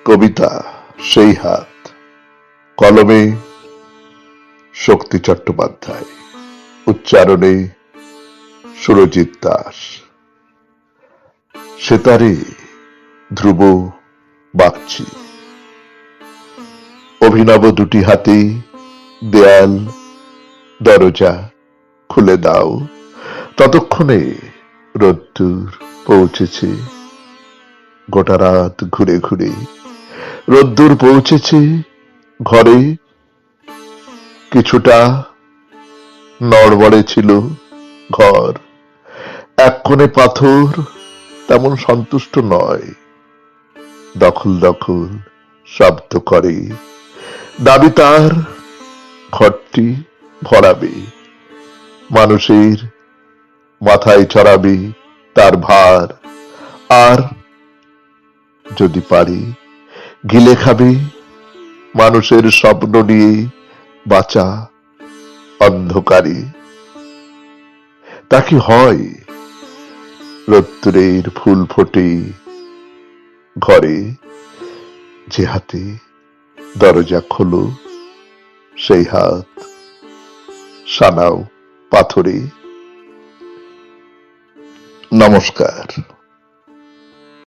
কবিতা সেই হাত, কলমে শক্তি চট্টোপাধ্যায়, উচ্চারণে সুরজিৎ দাস। সেতারে ধ্রুব বাগচি। অভিনব দুটি হাতে দেয়াল দরজা খুলে দাও, ততক্ষণে রোদ্দুর পৌঁছেছে। গোটা রাত ঘুরে ঘুরে রোদ্দুর পৌঁছেছে ঘরে। কিছুটা নড়বড়ে ছিল ঘর, এক কোণে পাথর তেমন সন্তুষ্ট নয়, দখল দখল শব্দ করে। দাবি তার ঘরটি ভরাবে, মানুষের মাথায় চড়াবে তার ভার, আর যদি পারি গিলে খাবে মানুষের স্বপ্ন নিয়ে বাঁচা অন্ধকারে। তা কি হয়? রোদ্দুরের ফুল ফোটে ঘরে, যে হাতে দরজা খোলো সেই হাত সানাও পাথরে। নমস্কার।